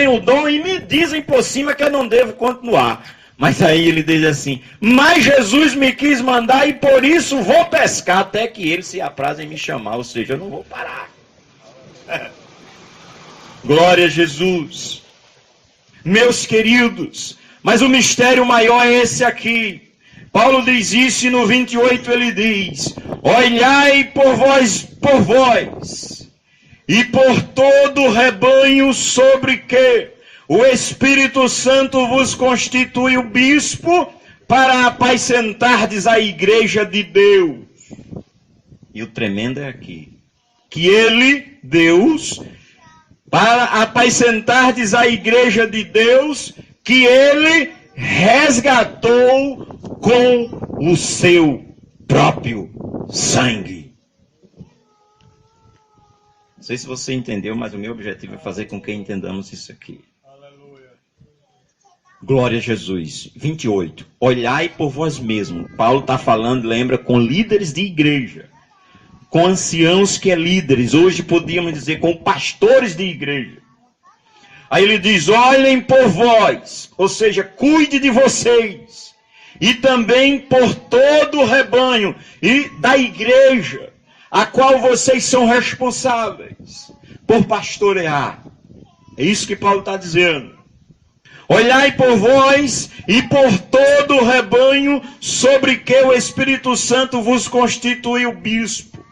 o dom e me dizem por cima que eu não devo continuar. Mas aí ele diz assim, mas Jesus me quis mandar e por isso vou pescar até que ele se apraze em me chamar, ou seja, eu não vou parar. Glória a Jesus. Meus queridos, mas o mistério maior é esse aqui. Paulo diz isso e no 28 ele diz, olhai por vós, e por todo o rebanho sobre que o Espírito Santo vos constitui o bispo para apacentardes a igreja de Deus. E o tremendo é aqui, que ele, Deus, para apacentardes a igreja de Deus, que ele resgatou com o seu próprio sangue. Não sei se você entendeu, mas o meu objetivo é fazer com que entendamos isso aqui. Aleluia. Glória a Jesus. 28. Olhai por vós mesmos. Paulo está falando, lembra, com líderes de igreja. Com anciãos que é líderes. Hoje podíamos dizer com pastores de igreja. Aí ele diz, olhem por vós. Ou seja, cuide de vocês. E também por todo o rebanho. E da igreja. A qual vocês são responsáveis por pastorear. É isso que Paulo está dizendo. Olhai por vós e por todo o rebanho sobre que o Espírito Santo vos constituiu bispo,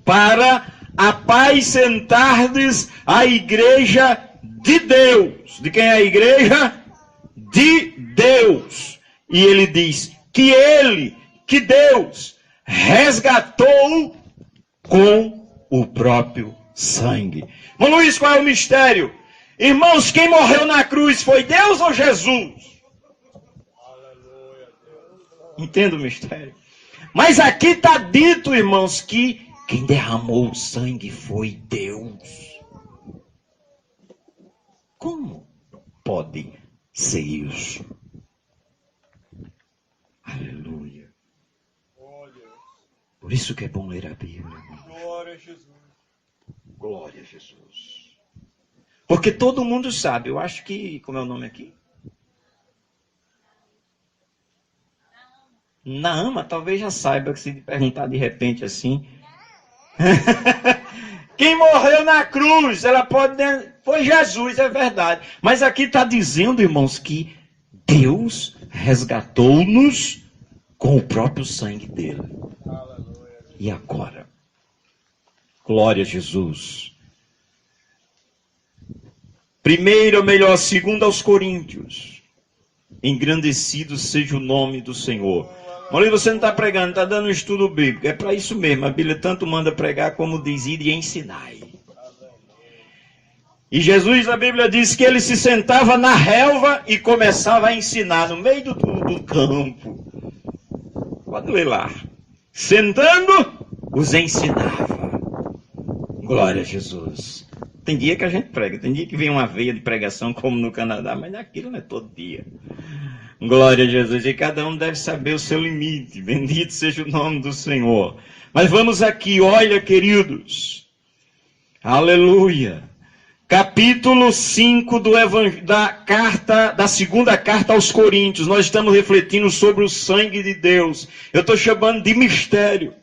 para apacentardes a igreja de Deus. De quem é a igreja? De Deus. E ele diz que Deus resgatou com o próprio sangue. Irmão Luiz, qual é o mistério? Irmãos, quem morreu na cruz foi Deus ou Jesus? Entenda o mistério. Mas aqui está dito, irmãos, que quem derramou o sangue foi Deus. Como pode ser isso? Aleluia. Por isso que é bom ler a Bíblia. Glória a Jesus. Glória a Jesus. Porque todo mundo sabe, eu acho que, como é o nome aqui? Naama, talvez já saiba, que se perguntar de repente assim. Quem morreu na cruz, ela pode... Foi Jesus, é verdade. Mas aqui está dizendo, irmãos, que Deus resgatou-nos com o próprio sangue dele. E agora? Glória a Jesus. Primeiro, ou melhor, segundo aos Coríntios. Engrandecido seja o nome do Senhor. Mas você não está pregando, está dando um estudo bíblico. É para isso mesmo. A Bíblia tanto manda pregar como diz, ide e ensinai. E Jesus, a Bíblia diz que ele se sentava na relva e começava a ensinar no meio do campo. Pode ler lá. Sentando, os ensinava. Glória a Jesus. Tem dia que a gente prega, tem dia que vem uma veia de pregação como no Canadá, mas aquilo não é todo dia. Glória a Jesus. E cada um deve saber o seu limite. Bendito seja o nome do Senhor. Mas vamos aqui, olha, queridos. Aleluia. Capítulo 5 da segunda carta aos Coríntios. Nós estamos refletindo sobre o sangue de Deus. Eu estou chamando de mistério.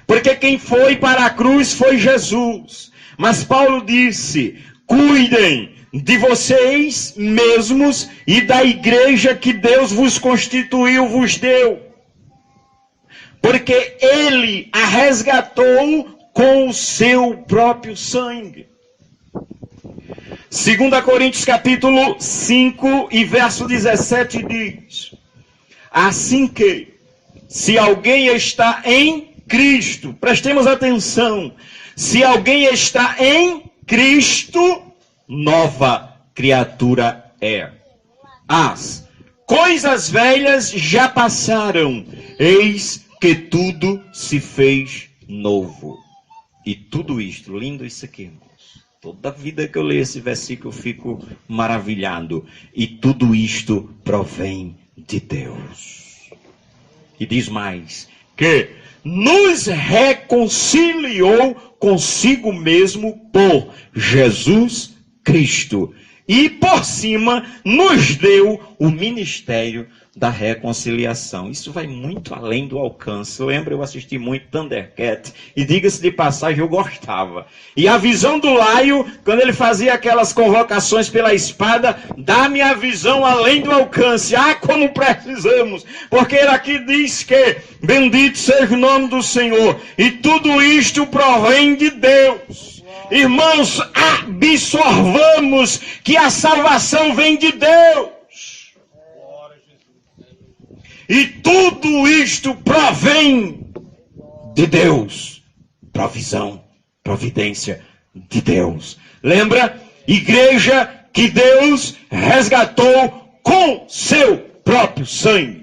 Porque quem foi para a cruz foi Jesus. Mas Paulo disse, cuidem de vocês mesmos e da igreja que Deus vos constituiu, vos deu. Porque ele a resgatou com o seu próprio sangue. 2 Coríntios capítulo 5 e verso 17 diz, assim que, se alguém está em Cristo, prestemos atenção, se alguém está em Cristo, nova criatura é. As coisas velhas já passaram, eis que tudo se fez novo. E tudo isto, lindo isso aqui, irmãos. Toda vida que eu leio esse versículo eu fico maravilhado. E tudo isto provém de Deus. E diz mais, que nos reconciliou consigo mesmo por Jesus Cristo. E por cima nos deu o ministério da reconciliação. Isso vai muito além do alcance. Lembra, eu assisti muito Thundercat, e diga-se de passagem, eu gostava. E a visão do Laio, quando ele fazia aquelas convocações pela espada, dá-me a visão além do alcance. Ah, como precisamos! Porque ele aqui diz que bendito seja o nome do Senhor, e tudo isto provém de Deus. Irmãos, absorvamos que a salvação vem de Deus. E tudo isto provém de Deus. Provisão, providência de Deus. Lembra? Igreja que Deus resgatou com seu próprio sangue.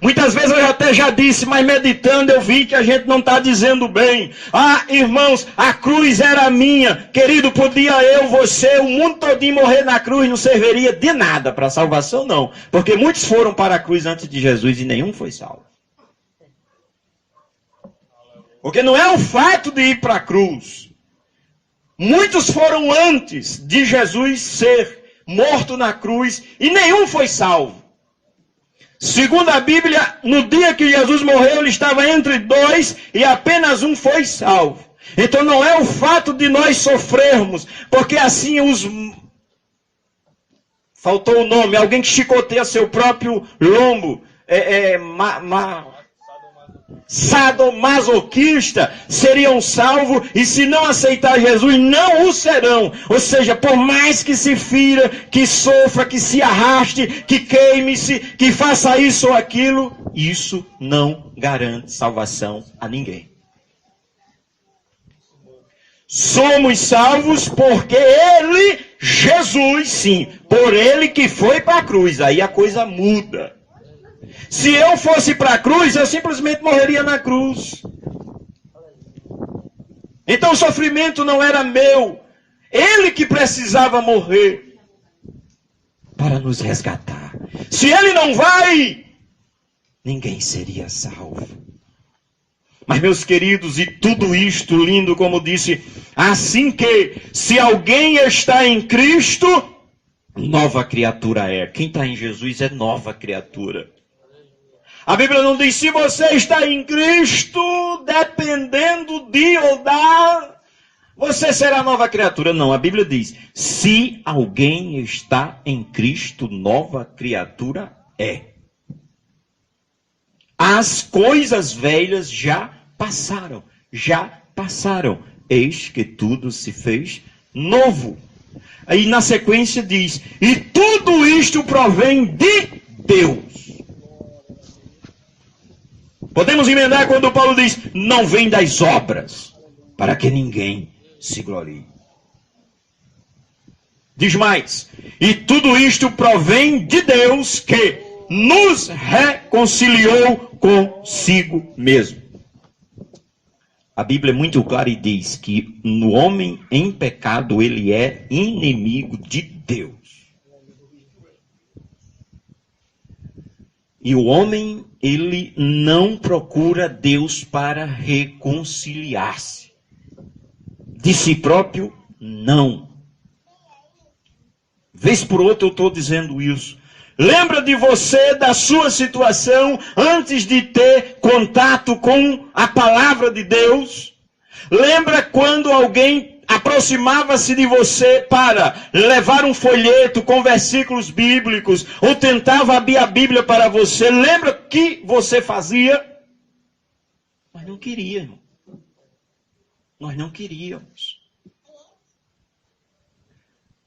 Muitas vezes eu até já disse, mas meditando eu vi que a gente não está dizendo bem. Ah, irmãos, a cruz era minha. Querido, podia eu, você, o mundo todinho morrer na cruz, não serviria de nada para a salvação, não. Porque muitos foram para a cruz antes de Jesus e nenhum foi salvo. Porque não é o fato de ir para a cruz. Muitos foram antes de Jesus ser morto na cruz e nenhum foi salvo. Segundo a Bíblia, no dia que Jesus morreu, ele estava entre dois e apenas um foi salvo. Então não é o fato de nós sofrermos, porque assim faltou o nome, alguém que chicoteia seu próprio lombo, sadomasoquista, seriam salvos, e se não aceitar Jesus, não o serão. Ou seja, por mais que se fira, que sofra, que se arraste, que queime-se, que faça isso ou aquilo, isso não garante salvação a ninguém. Somos salvos porque Ele, Jesus, sim, por Ele que foi para a cruz, aí a coisa muda. Se eu fosse para a cruz, eu simplesmente morreria na cruz. Então o sofrimento não era meu. Ele que precisava morrer para nos resgatar. Se ele não vai, ninguém seria salvo. Mas, meus queridos, e tudo isto lindo, como disse, assim que se alguém está em Cristo, nova criatura é. Quem está em Jesus é nova criatura. A Bíblia não diz, se você está em Cristo, dependendo de ou da, você será nova criatura. Não, a Bíblia diz, se alguém está em Cristo, nova criatura é. As coisas velhas já passaram. Eis que tudo se fez novo. Aí na sequência diz, e tudo isto provém de Deus. Podemos emendar quando Paulo diz, não vem das obras, para que ninguém se glorie. Diz mais, e tudo isto provém de Deus que nos reconciliou consigo mesmo. A Bíblia é muito clara e diz que no homem em pecado ele é inimigo de Deus. E o homem, ele não procura Deus para reconciliar-se. De si próprio, não. Vez por outra eu estou dizendo isso. Lembra de você, da sua situação, antes de ter contato com a palavra de Deus? Lembra quando alguém aproximava-se de você para levar um folheto com versículos bíblicos, ou tentava abrir a Bíblia para você? Lembra o que você fazia? Nós não queríamos. Nós não queríamos.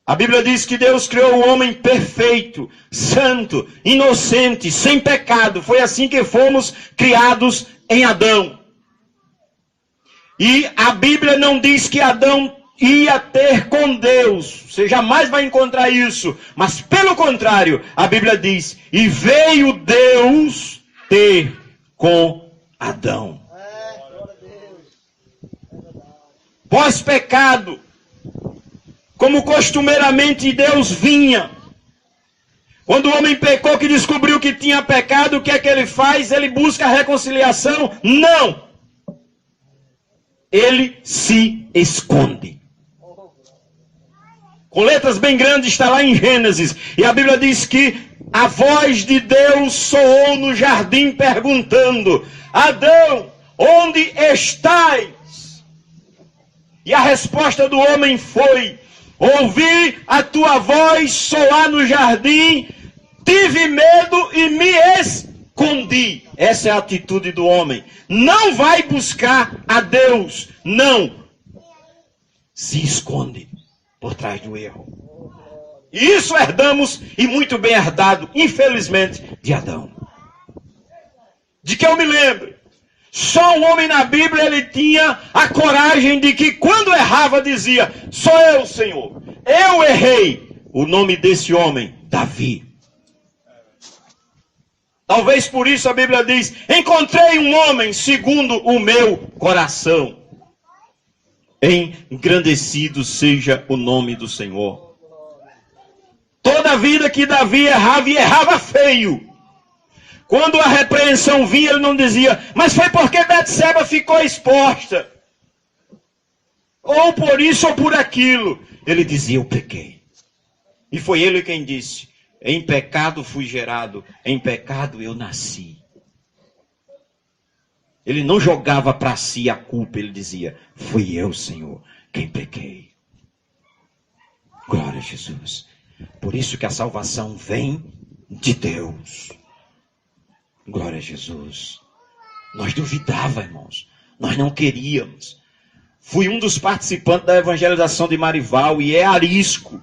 A Bíblia diz que Deus criou o homem perfeito, santo, inocente, sem pecado. Foi assim que fomos criados em Adão. E a Bíblia não diz que Adão ia ter com Deus. Você jamais vai encontrar isso. Mas pelo contrário, a Bíblia diz, e veio Deus ter com Adão. Pós-pecado, como costumeiramente Deus vinha. Quando o homem pecou, que descobriu que tinha pecado, o que é que ele faz? Ele busca a reconciliação? Não! Ele se esconde. com letras bem grandes, está lá em Gênesis. E a Bíblia diz que a voz de Deus soou no jardim perguntando: Adão, onde estás? E a resposta do homem foi: ouvi a tua voz soar no jardim, tive medo e me escondi. Essa é a atitude do homem. Não vai buscar a Deus, não. Se esconde por trás do erro. E isso herdamos, e muito bem herdado, infelizmente, de Adão. De que eu me lembro, só o homem na Bíblia, ele tinha a coragem de que quando errava dizia: sou eu, Senhor, eu errei. O nome desse homem, Davi. Talvez por isso a Bíblia diz: encontrei um homem segundo o meu coração. Engrandecido seja o nome do Senhor. Toda a vida que Davi errava, e errava feio. Quando a repreensão vinha, ele não dizia: mas foi porque Betseba ficou exposta. Ou por isso ou por aquilo. Ele dizia: eu pequei. E foi ele quem disse: em pecado fui gerado, em pecado eu nasci. Ele não jogava para si a culpa, ele dizia: fui eu, Senhor, quem pequei. Glória a Jesus. Por isso que a salvação vem de Deus. Glória a Jesus. Nós duvidávamos, irmãos. Nós não queríamos. Fui um dos participantes da evangelização de Marival e é arisco.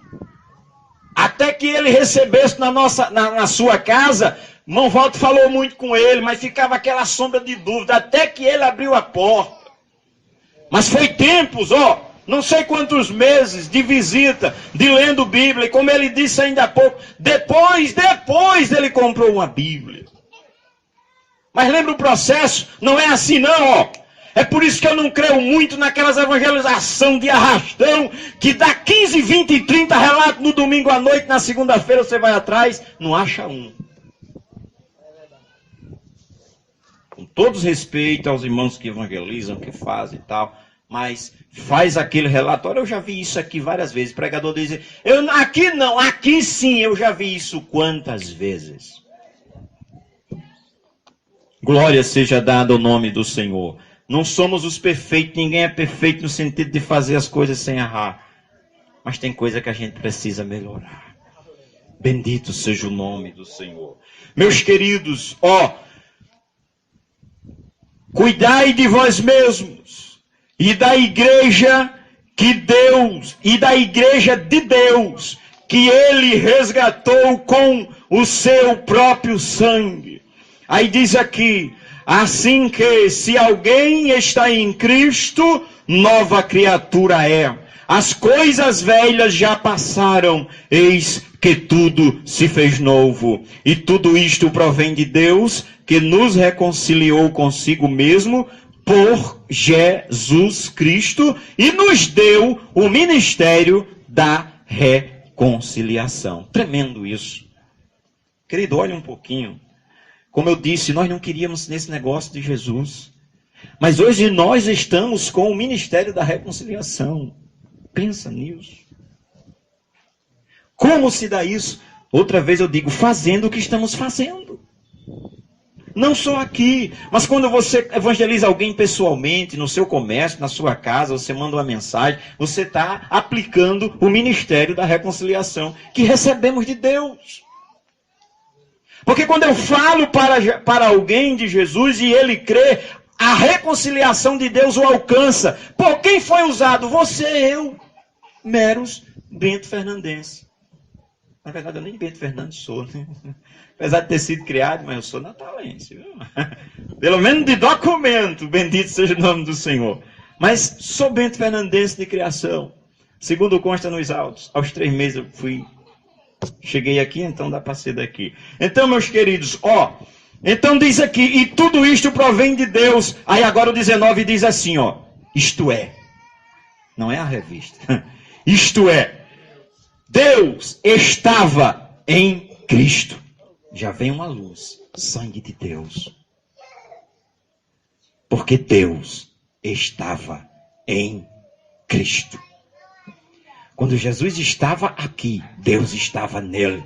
Até que ele recebesse na sua casa, irmão Walter falou muito com ele, mas ficava aquela sombra de dúvida, até que ele abriu a porta. Mas foi tempos, não sei quantos meses de visita, de lendo Bíblia, e como ele disse ainda há pouco, depois ele comprou uma Bíblia. Mas lembra o processo? Não é assim não, É por isso que eu não creio muito naquelas evangelização de arrastão, que dá 15, 20 e 30 relatos no domingo à noite, na segunda-feira você vai atrás, não acha um. Com todos respeito aos irmãos que evangelizam, que fazem e tal, mas faz aquele relatório. Eu já vi isso aqui várias vezes. O pregador diz: aqui não, aqui sim, eu já vi isso quantas vezes. Glória seja dada ao nome do Senhor. Não somos os perfeitos, ninguém é perfeito no sentido de fazer as coisas sem errar. Mas tem coisa que a gente precisa melhorar. Bendito seja o nome do Senhor. Meus queridos, cuidai de vós mesmos e da igreja que Deus, e da igreja de Deus, que Ele resgatou com o seu próprio sangue. Aí diz aqui: assim que se alguém está em Cristo, nova criatura é. As coisas velhas já passaram, eis que tudo se fez novo. E tudo isto provém de Deus, que nos reconciliou consigo mesmo por Jesus Cristo e nos deu o ministério da reconciliação. Tremendo isso. Querido, olha um pouquinho. Como eu disse, nós não queríamos nesse negócio de Jesus. Mas hoje nós estamos com o ministério da reconciliação. Pensa nisso. Como se dá isso? Outra vez eu digo: fazendo o que estamos fazendo. Não só aqui, mas quando você evangeliza alguém pessoalmente, no seu comércio, na sua casa, você manda uma mensagem, você está aplicando o ministério da reconciliação que recebemos de Deus. Porque quando eu falo para alguém de Jesus e ele crê, a reconciliação de Deus o alcança. Por quem foi usado? Você, eu, meros Bento Fernandense. Na verdade, eu nem Bento Fernandes sou, né? Apesar de ter sido criado, mas eu sou natalense, viu? Pelo menos de documento, bendito seja o nome do Senhor. Mas sou Bento Fernandense de criação. Segundo consta nos autos, aos 3 meses eu cheguei aqui, então dá para ser daqui. Então, meus queridos, então diz aqui: e tudo isto provém de Deus. Aí agora o 19 diz assim, isto é, não é a revista, isto é, Deus estava em Cristo. Já vem uma luz, sangue de Deus. Porque Deus estava em Cristo. Quando Jesus estava aqui, Deus estava nele.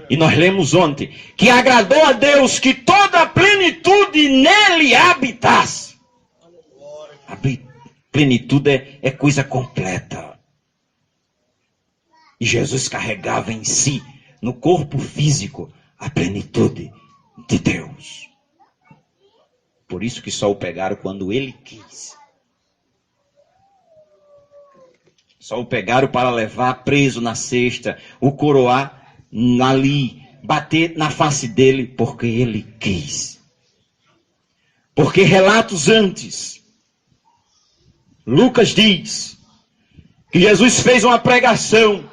E nós lemos ontem que agradou a Deus que toda a plenitude nele habitasse. A plenitude é coisa completa. E Jesus carregava em si, no corpo físico, a plenitude de Deus. Por isso que só o pegaram quando ele quis. Só o pegaram para levar preso na cesta, o coroar ali, bater na face dele, porque ele quis. Porque relatos antes, Lucas diz que Jesus fez uma pregação,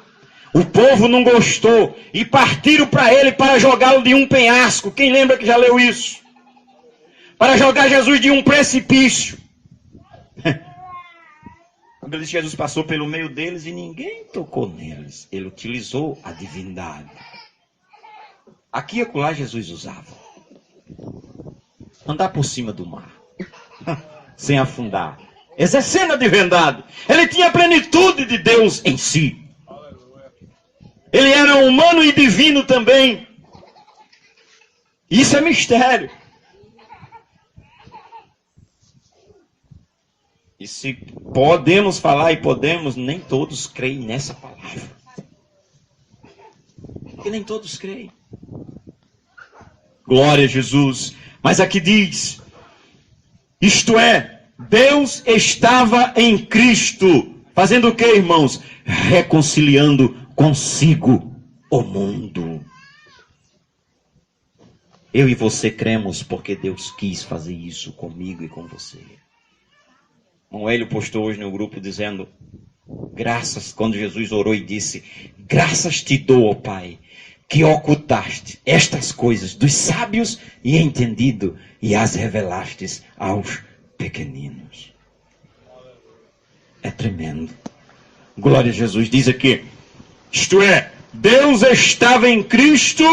o povo não gostou e partiram para ele para jogá-lo de um penhasco. Quem lembra que já leu isso? Para jogar Jesus de um precipício. Quando ele disse, Jesus passou pelo meio deles e ninguém tocou neles. Ele utilizou a divindade. Aqui e acolá Jesus usava. Andar por cima do mar. Sem afundar. Exercendo a divindade. Ele tinha a plenitude de Deus em si. Ele era humano e divino também. Isso é mistério. E se podemos falar e podemos, nem todos creem nessa palavra. Porque nem todos creem. Glória a Jesus. Mas aqui diz, isto é, Deus estava em Cristo. Fazendo o que, irmãos? Reconciliando consigo o mundo. Eu e você cremos porque Deus quis fazer isso comigo e com você. O Hélio postou hoje no grupo dizendo, graças, quando Jesus orou e disse, graças te dou, ó Pai, que ocultaste estas coisas dos sábios e entendido e as revelastes aos pequeninos. É tremendo. Glória a Jesus. Diz aqui, isto é, Deus estava em Cristo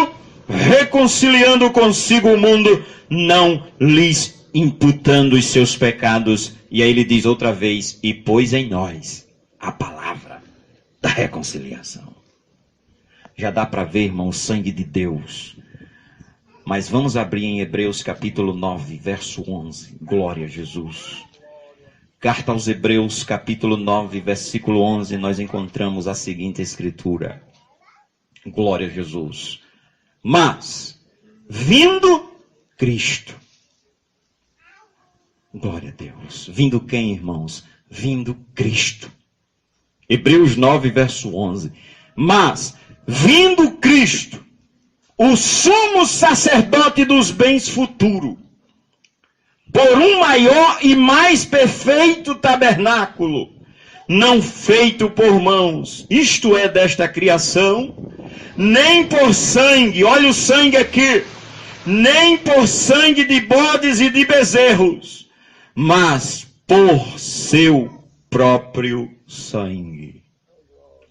reconciliando consigo o mundo, não lhes imputando os seus pecados. E aí ele diz outra vez, e pôs em nós a palavra da reconciliação. Já dá para ver, irmão, o sangue de Deus. Mas vamos abrir em Hebreus capítulo 9, verso 11. Glória a Jesus. Carta aos Hebreus capítulo 9, versículo 11, nós encontramos a seguinte escritura. Glória a Jesus. Mas, vindo Cristo. Glória a Deus. Vindo quem, irmãos? Vindo Cristo. Hebreus 9, verso 11. Mas, vindo Cristo, o sumo sacerdote dos bens futuros, por um maior e mais perfeito tabernáculo, não feito por mãos, isto é, desta criação, nem por sangue, olha o sangue aqui, nem por sangue de bodes e de bezerros, mas por seu próprio sangue.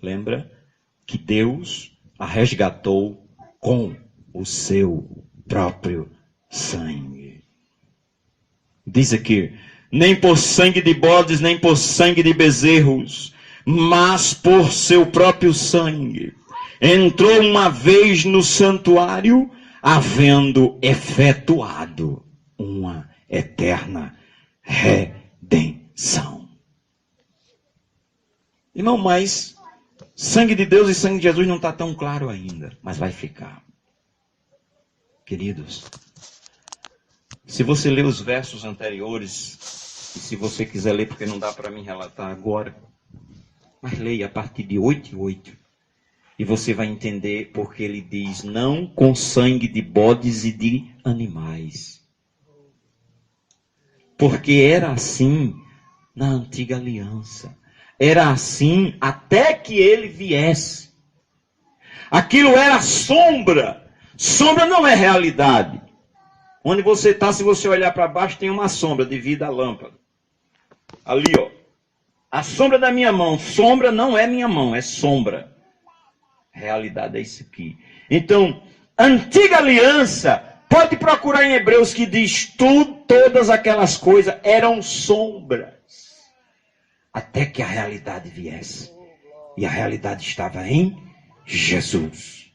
Lembra que Deus a resgatou com o seu próprio sangue. Diz aqui, nem por sangue de bodes, nem por sangue de bezerros, mas por seu próprio sangue. Entrou uma vez no santuário, havendo efetuado uma eterna redenção. Irmão, mas sangue de Deus e sangue de Jesus não está tão claro ainda, mas vai ficar. Queridos, se você ler os versos anteriores, e se você quiser ler, porque não dá para mim relatar agora, mas leia a partir de 8:8, e você vai entender porque ele diz, não com sangue de bodes e de animais. Porque era assim na antiga aliança. Era assim até que ele viesse. Aquilo era sombra. Sombra não é realidade. Onde você está, se você olhar para baixo, tem uma sombra devido à lâmpada. Ali, ó. A sombra da minha mão. Sombra não é minha mão, é sombra. Realidade é isso aqui. Então, antiga aliança, pode procurar em Hebreus que diz todas aquelas coisas eram sombras. Até que a realidade viesse. E a realidade estava em Jesus.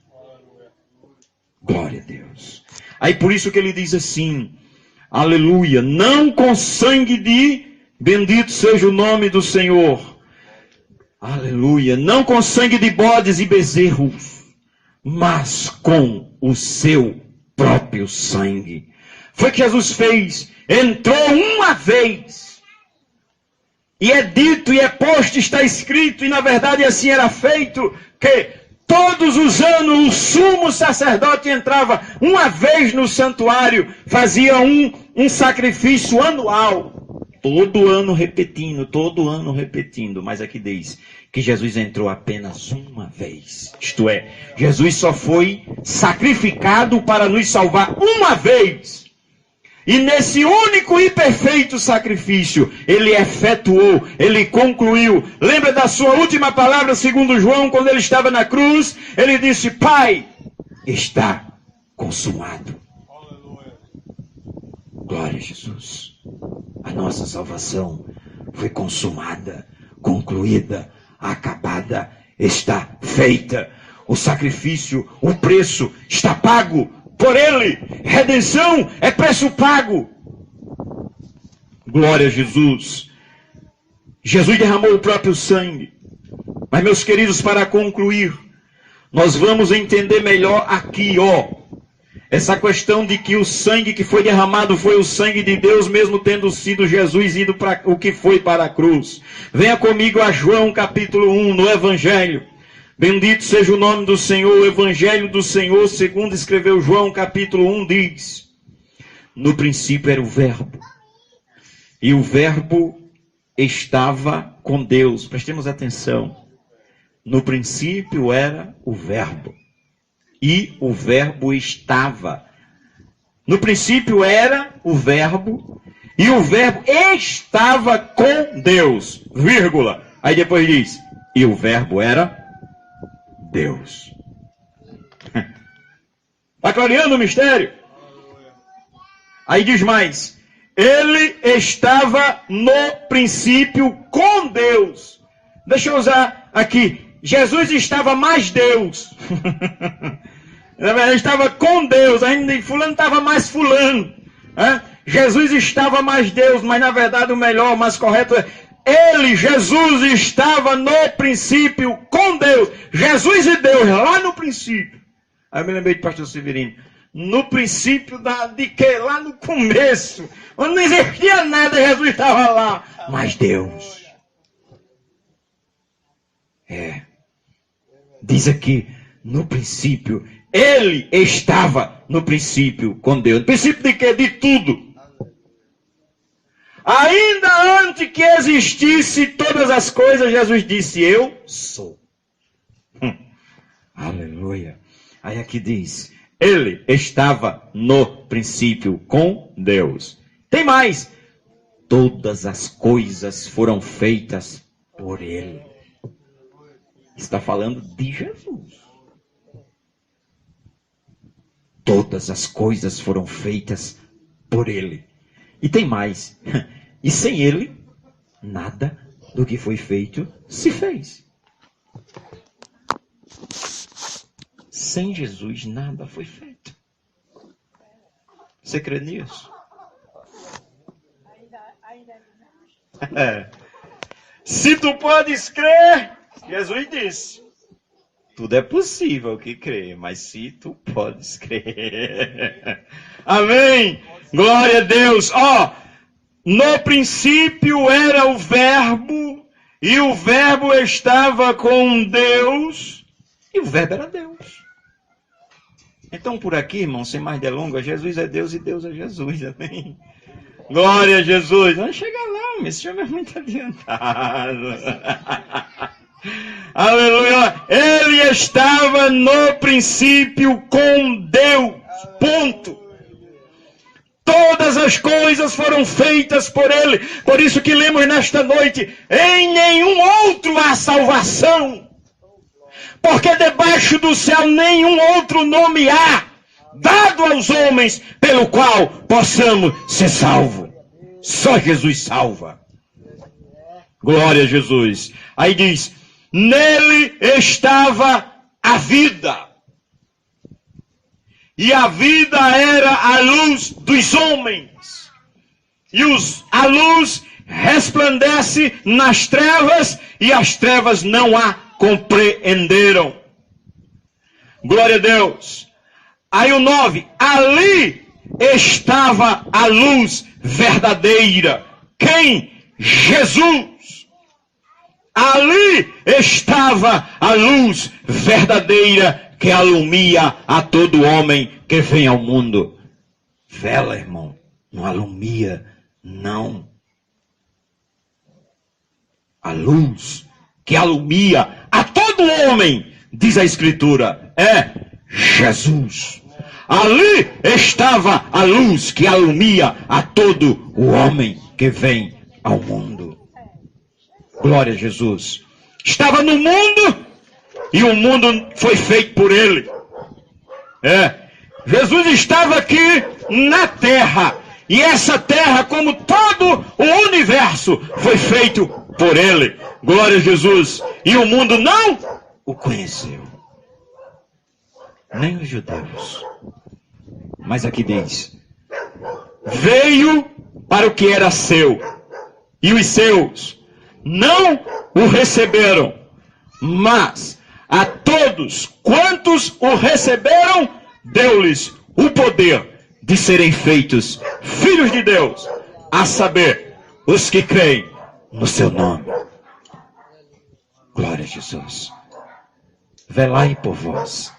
Glória a Deus. Aí por isso que ele diz assim, aleluia, não com sangue de, bendito seja o nome do Senhor. Aleluia, não com sangue de bodes e bezerros, mas com o seu próprio sangue. Foi o que Jesus fez, entrou uma vez. E é dito, e é posto, está escrito, e na verdade assim era feito, que todos os anos o sumo sacerdote entrava uma vez no santuário, fazia um sacrifício anual. Todo ano repetindo, mas aqui diz que Jesus entrou apenas uma vez. Isto é, Jesus só foi sacrificado para nos salvar uma vez. E nesse único e perfeito sacrifício, ele efetuou, ele concluiu. Lembra da sua última palavra, segundo João, quando ele estava na cruz? Ele disse, Pai, está consumado. Glória a Jesus. A nossa salvação foi consumada, concluída, acabada, está feita. O sacrifício, o preço está pago por ele. Redenção é preço pago. Glória a Jesus. Jesus derramou o próprio sangue. Mas, meus queridos, para concluir, nós vamos entender melhor aqui, essa questão de que o sangue que foi derramado foi o sangue de Deus, mesmo tendo sido Jesus ido para o que foi para a cruz. Venha comigo a João capítulo 1, no Evangelho. Bendito seja o nome do Senhor, o Evangelho do Senhor, segundo escreveu João capítulo 1, diz: no princípio era o Verbo, e o Verbo estava com Deus. Prestemos atenção. No princípio era o Verbo. E o Verbo estava. No princípio era o Verbo. E o Verbo estava com Deus. Vírgula. Aí depois diz. E o Verbo era Deus. Está clareando o mistério? Aí diz mais. Ele estava no princípio com Deus. Deixa eu usar aqui. Jesus estava mais Deus. Na verdade, estava com Deus. Ainda fulano estava mais fulano. Jesus estava mais Deus, mas na verdade o melhor, o mais correto é ele, Jesus, estava no princípio com Deus. Jesus e Deus, lá no princípio. Aí eu me lembrei de pastor Severino. No princípio de que? Lá no começo. Onde não existia nada, Jesus estava lá. Mas Deus. Diz aqui, no princípio, ele estava no princípio com Deus. No princípio de quê? De tudo. Ainda antes que existisse todas as coisas, Jesus disse, eu sou. Aleluia. Aí aqui diz, ele estava no princípio com Deus. Tem mais. Todas as coisas foram feitas por ele. Está falando de Jesus. Todas as coisas foram feitas por ele. E tem mais. E sem ele, nada do que foi feito se fez. Sem Jesus, nada foi feito. Você crê nisso? Se tu podes crer, Jesus disse, tudo é possível que crê, mas se tu podes crer. Amém? Glória a Deus. No princípio era o Verbo, e o Verbo estava com Deus, e o Verbo era Deus. Então por aqui, irmão, sem mais delongas, Jesus é Deus e Deus é Jesus. Amém? Glória a Jesus. Vamos chegar lá, esse homem é muito adiantado. Aleluia. Ele estava no princípio com Deus. Ponto. Todas as coisas foram feitas por ele. Por isso que lemos nesta noite, em nenhum outro há salvação. Porque debaixo do céu nenhum outro nome há dado aos homens pelo qual possamos ser salvos. Só Jesus salva. Glória a Jesus. Aí diz, Nele estava a vida. E a vida era a luz dos homens. E a luz resplandece nas trevas, e as trevas não a compreenderam. Glória a Deus. Aí o 9. Ali estava a luz verdadeira. Quem? Jesus. Ali estava a luz verdadeira que alumia a todo homem que vem ao mundo. Vela, irmão, não alumia, não. A luz que alumia a todo homem, diz a Escritura, é Jesus. Ali estava a luz que alumia a todo o homem que vem ao mundo. Glória a Jesus. Estava no mundo e o mundo foi feito por ele. Jesus estava aqui na terra. E essa terra, como todo o universo, foi feito por ele. Glória a Jesus. E o mundo não o conheceu. Nem os judeus. Mas aqui diz: veio para o que era seu, e os seus não o receberam. Mas a todos quantos o receberam, deu-lhes o poder de serem feitos filhos de Deus, a saber, os que creem no seu nome. Glória a Jesus. Velai por vós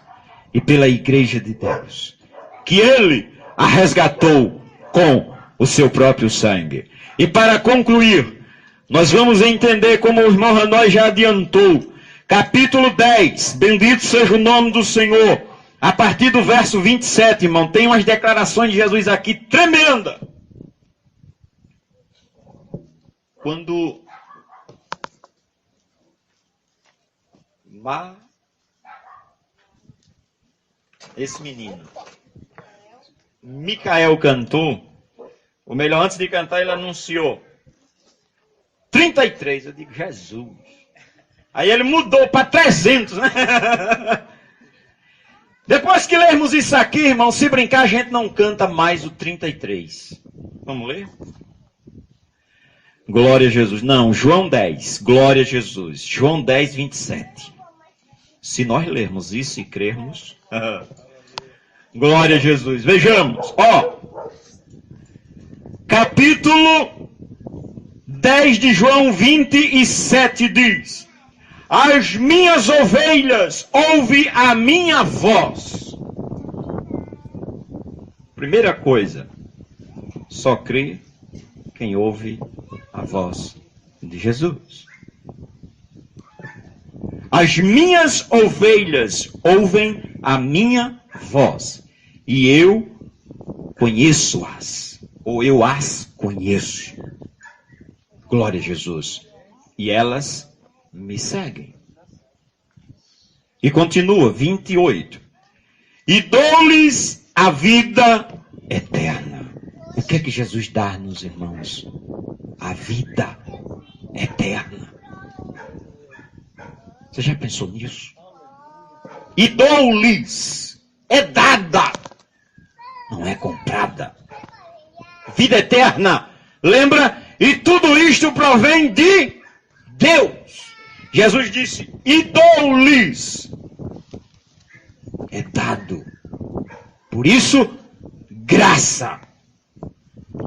e pela igreja de Deus, que ele a resgatou com o seu próprio sangue. E para concluir, nós vamos entender, como o irmão Hanoi já adiantou, capítulo 10, bendito seja o nome do Senhor. A partir do verso 27, irmão, tem umas declarações de Jesus aqui tremenda. Quando esse menino Micael cantou, ou melhor, antes de cantar ele anunciou 33, eu digo, Jesus. Aí ele mudou para 300, né? Depois que lermos isso aqui, irmão, se brincar, a gente não canta mais o 33. Vamos ler? Glória a Jesus. Não, João 10. Glória a Jesus. João 10, 27. Se nós lermos isso e crermos... Glória a Jesus. Vejamos. Capítulo 10 de João 27 diz: as minhas ovelhas ouvem a minha voz. Primeira coisa, só crê quem ouve a voz de Jesus. As minhas ovelhas ouvem a minha voz, e eu conheço-as, ou eu as conheço. Glória a Jesus. E elas me seguem. E continua, 28. E dou-lhes a vida eterna. O que é que Jesus dá-nos, irmãos? A vida eterna. Você já pensou nisso? E dou-lhes, é dada, não é comprada. Vida eterna, lembra? E tudo isto provém de Deus. Jesus disse, e dou-lhes, é dado. Por isso, graça.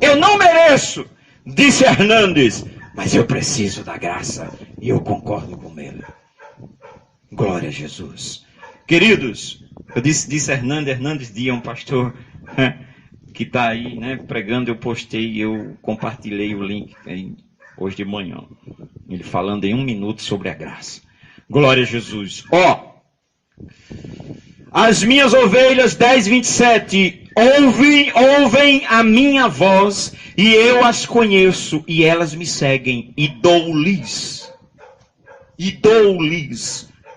Eu não mereço, disse Hernandes, mas eu preciso da graça e eu concordo com ele. Glória a Jesus. Queridos, eu disse Hernandes Dias, um pastor que está aí, né, pregando, eu postei, eu compartilhei o link aí, hoje de manhã. Ele falando em 1 minuto sobre a graça. Glória a Jesus. As minhas ovelhas, 10, 27, ouvem a minha voz, e eu as conheço, e elas me seguem, e dou-lhes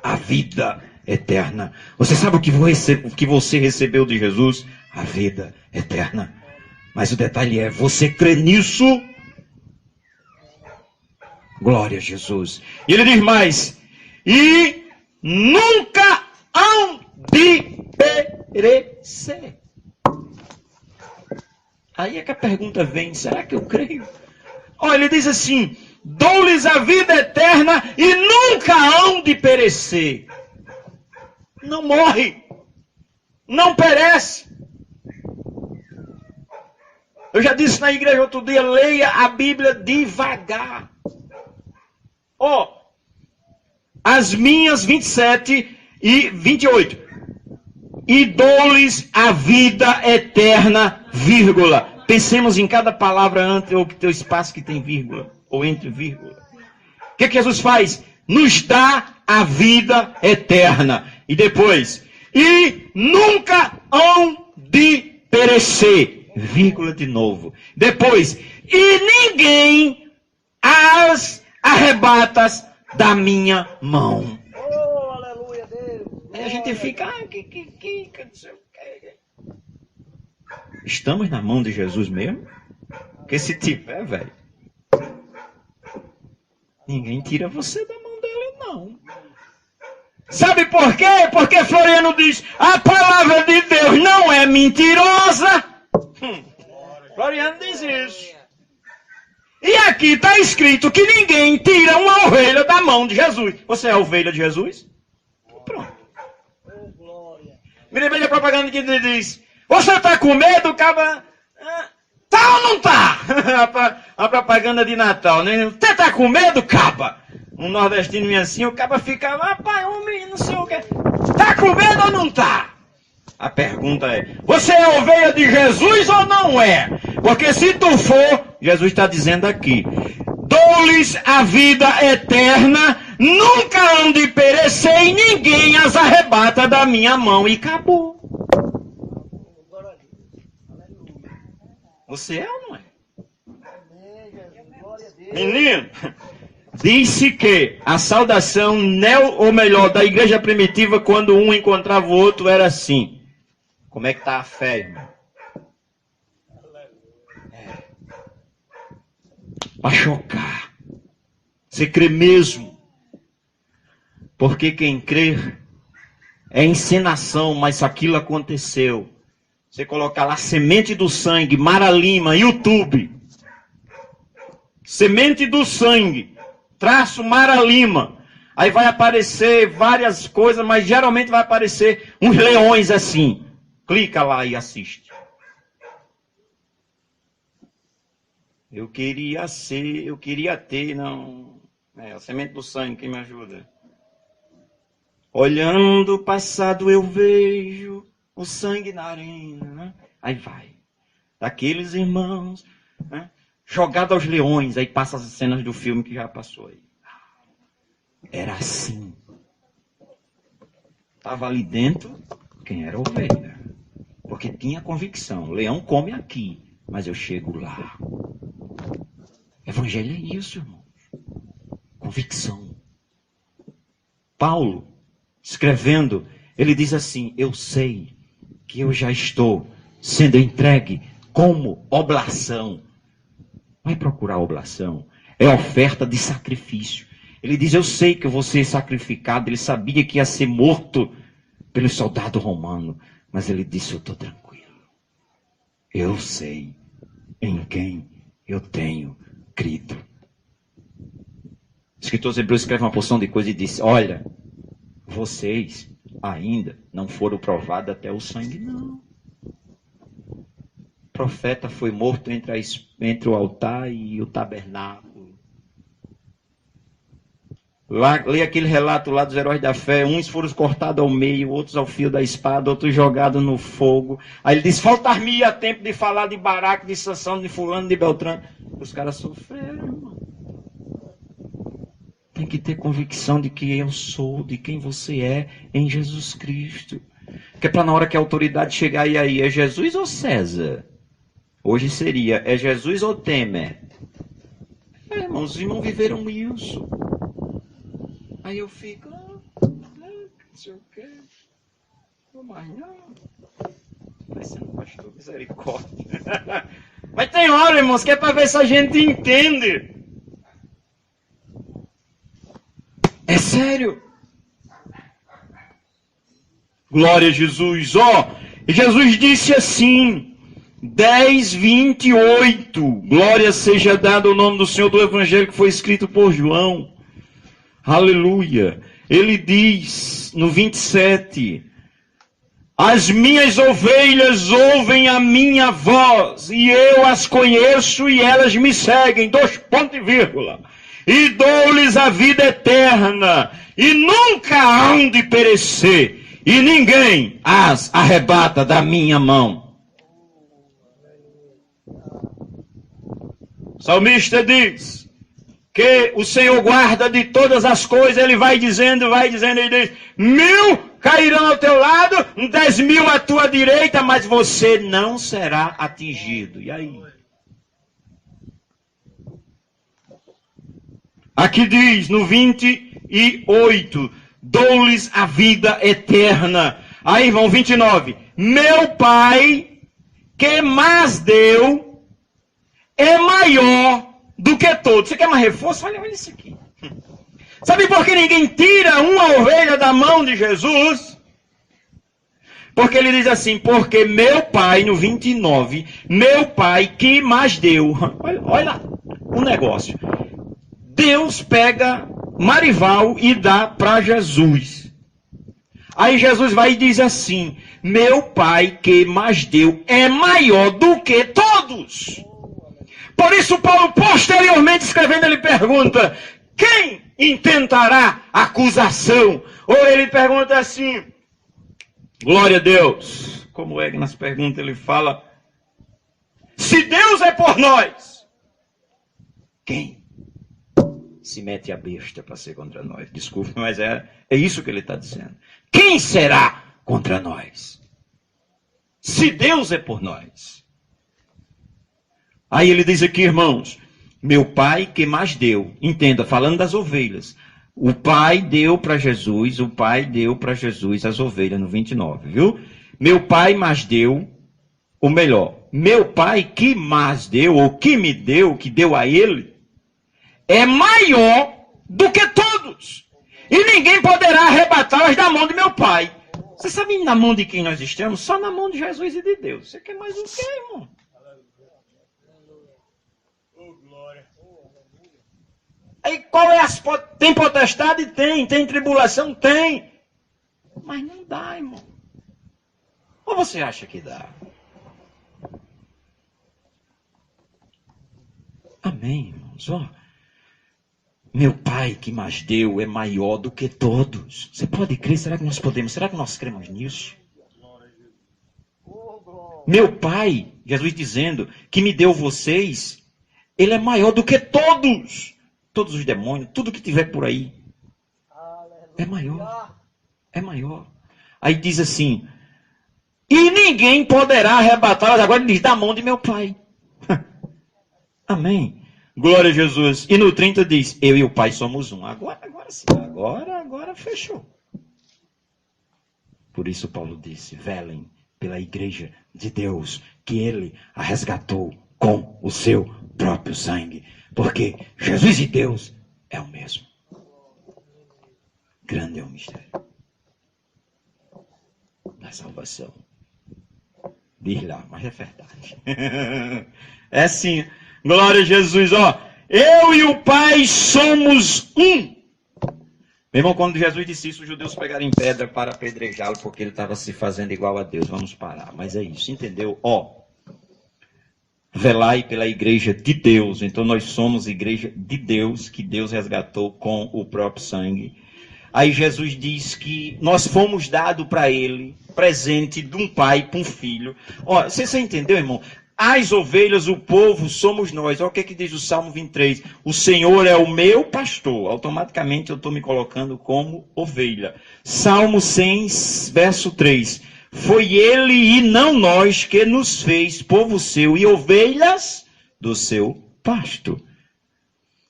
a vida eterna. Você sabe o que você recebeu de Jesus? A vida eterna. Mas o detalhe é, você crê nisso? Glória a Jesus. E ele diz mais, e nunca hão de perecer. Aí é que a pergunta vem, será que eu creio? Olha, ele diz assim, dou-lhes a vida eterna e nunca hão de perecer. Não morre, não perece. Eu já disse na igreja outro dia, leia a Bíblia devagar. As minhas 27 e 28. E dou-lhes a vida eterna, vírgula. Pensemos em cada palavra antes, ou que tem o espaço que tem vírgula, ou entre vírgula. O que Jesus faz? Nos dá a vida eterna. E depois, e nunca hão de perecer, vírgula de novo. Depois, e ninguém as arrebata da minha mão. Oh, aleluia, Deus. Aí a gente fica, não sei o que. Estamos na mão de Jesus mesmo? Porque se tiver, velho, ninguém tira você da mão dele, não. Sabe por quê? Porque Floriano diz, a palavra de Deus não é mentirosa. Floriano diz isso. E aqui está escrito que ninguém tira uma ovelha da mão de Jesus. Você é a ovelha de Jesus? Pronto. Me lembra a propaganda que diz, você está com medo, cabra? Tá ou não tá? A propaganda de Natal, né? Você está com medo, cabra? Um nordestino vinha assim, o cabra fica, rapaz, homem, não sei o que. Tá com medo ou não tá? A pergunta é, você é ovelha de Jesus ou não é? Porque se tu for, Jesus está dizendo aqui, dou-lhes a vida eterna, nunca hão de perecer e ninguém as arrebata da minha mão. E acabou. Você é ou não é? Menino, disse que a saudação, ou melhor, da igreja primitiva, quando um encontrava o outro, era assim. Como é que está a fé, irmão? Para chocar. Você crê mesmo? Porque quem crê é encenação, mas aquilo aconteceu. Você colocar lá Semente do Sangue, Mara Lima, YouTube. Semente do Sangue, traço Mara Lima. Aí vai aparecer várias coisas, mas geralmente vai aparecer uns leões assim. Clica lá e assiste. Eu queria ter, não. A Semente do Sangue, quem me ajuda? Olhando o passado eu vejo o sangue na arena, né? Aí vai. Daqueles irmãos, né? Jogado aos leões, aí passa as cenas do filme que já passou aí. Era assim. Estava ali dentro quem era ovelha. Porque tinha convicção. O leão come aqui, mas eu chego lá. Evangelho é isso, irmãos. Convicção. Paulo, escrevendo, ele diz assim, eu sei que eu já estou sendo entregue como oblação. Vai procurar oblação. É oferta de sacrifício. Ele diz, eu sei que eu vou ser sacrificado. Ele sabia que ia ser morto pelo soldado romano. Mas ele disse, eu estou tranquilo. Eu sei em quem eu tenho crido. O escritor Hebreus escreve uma porção de coisa e disse, olha, vocês ainda não foram provados até o sangue, não. O profeta foi morto entre o altar e o tabernáculo. Lá, leia aquele relato lá dos heróis da fé. Uns foram cortados ao meio, outros ao fio da espada, outros jogados no fogo. Aí ele diz, faltar-me-ia tempo de falar de Baraque, de Sansão, de fulano, de Beltrano. Os caras sofreram, irmão. Tem que ter convicção de que eu sou, de quem você é em Jesus Cristo. Porque para na hora que a autoridade chegar e aí, é Jesus ou César? Hoje seria, é Jesus ou Temer? Irmãos, os irmãos viveram isso. Aí eu fico, não sei o quê. Não mais não. Vai ser um pastor, misericórdia. Mas tem hora, irmãos, que é para ver se a gente entende. É sério. Glória a Jesus. Jesus disse assim, 10:28. Glória seja dada ao nome do Senhor, do Evangelho que foi escrito por João. Aleluia. Ele diz no 27, as minhas ovelhas ouvem a minha voz, e eu as conheço e elas me seguem. E dou-lhes a vida eterna, e nunca hão de perecer, e ninguém as arrebata da minha mão. O salmista diz que o Senhor guarda de todas as coisas. Ele vai dizendo, ele diz, 1000 cairão ao teu lado, 10.000 à tua direita, mas você não será atingido. E aí? Aqui diz, no 28, dou-lhes a vida eterna. Aí vão 29, meu Pai, que mais deu, é maior do que todos. Você quer mais reforço? Olha isso aqui. Sabe por que ninguém tira uma ovelha da mão de Jesus? Porque ele diz assim, porque meu Pai, no 29, meu Pai que mais deu. Olha o negócio. Deus pega Marival e dá para Jesus. Aí Jesus vai e diz assim, meu Pai que mais deu é maior do que todos. Por isso Paulo, posteriormente escrevendo, ele pergunta, quem intentará acusação? Ou ele pergunta assim, glória a Deus. Como é que nas perguntas ele fala, se Deus é por nós, quem se mete a besta para ser contra nós? Desculpe, mas é isso que ele está dizendo. Quem será contra nós? Se Deus é por nós. Aí ele diz aqui, irmãos, meu Pai que mais deu. Entenda, falando das ovelhas. O Pai deu para Jesus, as ovelhas, no 29, viu? Meu Pai mais deu, ou melhor, meu Pai que mais deu, ou que me deu, que deu a ele, é maior do que todos. E ninguém poderá arrebatá-las da mão de meu Pai. Você sabe na mão de quem nós estamos? Só na mão de Jesus e de Deus. Você quer mais o quê, irmão? Aí qual é as... Tem potestade? Tem. Tem tribulação? Tem. Mas não dá, irmão. Ou você acha que dá? Amém, irmãos. Meu Pai que mais deu é maior do que todos. Você pode crer? Será que nós podemos? Será que nós cremos nisso? Meu Pai, Jesus dizendo, que me deu vocês, Ele é maior do que todos. Todos os demônios, tudo que tiver por aí. É maior. É maior. Aí diz assim, e ninguém poderá arrebatá-las. Agora ele diz, da mão de meu Pai. Amém. Glória a Jesus. E no 30 diz, eu e o Pai somos um. Agora sim. Agora fechou. Por isso Paulo disse, velem pela igreja de Deus, que Ele a resgatou com o seu próprio sangue. Porque Jesus e Deus é o mesmo. Grande é o mistério da salvação. Diz lá, mas é verdade. É assim, glória a Jesus, eu e o Pai somos um. Meu irmão, quando Jesus disse isso, os judeus pegaram em pedra para apedrejá-lo, porque ele estava se fazendo igual a Deus. Vamos parar, mas é isso, entendeu? Velai pela igreja de Deus. Então nós somos igreja de Deus, que Deus resgatou com o próprio sangue. Aí Jesus diz que nós fomos dados para Ele, presente de um pai para um filho. Você entendeu, irmão? As ovelhas, o povo, somos nós. Olha o que diz o Salmo 23. O Senhor é o meu pastor. Automaticamente eu estou me colocando como ovelha. Salmo 100, verso 3. Foi Ele e não nós que nos fez povo seu e ovelhas do seu pasto.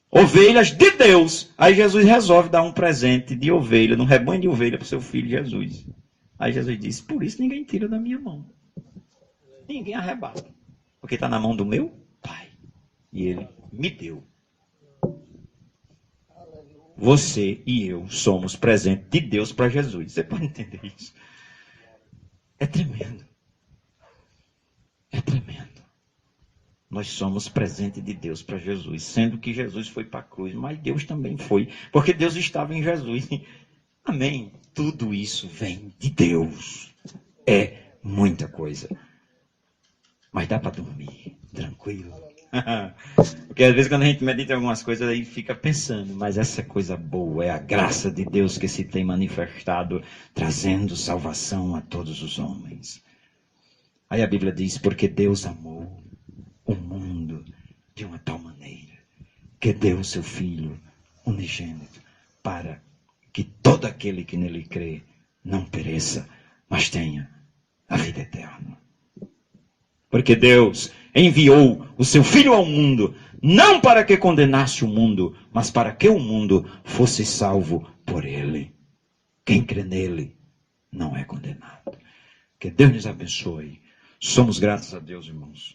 Ovelhas de Deus. Aí Jesus resolve dar um presente de ovelha, um rebanho de ovelha para o seu filho Jesus. Aí Jesus disse, por isso ninguém tira da minha mão. Ninguém arrebata. Porque está na mão do meu Pai. E Ele me deu. Você e eu somos presente de Deus para Jesus. Você pode entender isso? É tremendo. É tremendo. Nós somos presente de Deus para Jesus, sendo que Jesus foi para a cruz, mas Deus também foi, porque Deus estava em Jesus. Amém. Tudo isso vem de Deus. É muita coisa. Mas dá para dormir tranquilo. Porque às vezes quando a gente medita em algumas coisas, aí fica pensando, mas essa coisa boa é a graça de Deus que se tem manifestado, trazendo salvação a todos os homens. Aí a Bíblia diz, porque Deus amou o mundo de uma tal maneira, que deu o seu Filho unigênito, para que todo aquele que nele crê não pereça, mas tenha a vida eterna. Porque Deus enviou o seu Filho ao mundo, não para que condenasse o mundo, mas para que o mundo fosse salvo por ele. Quem crê nele não é condenado. Que Deus nos abençoe. Somos gratos a Deus, irmãos.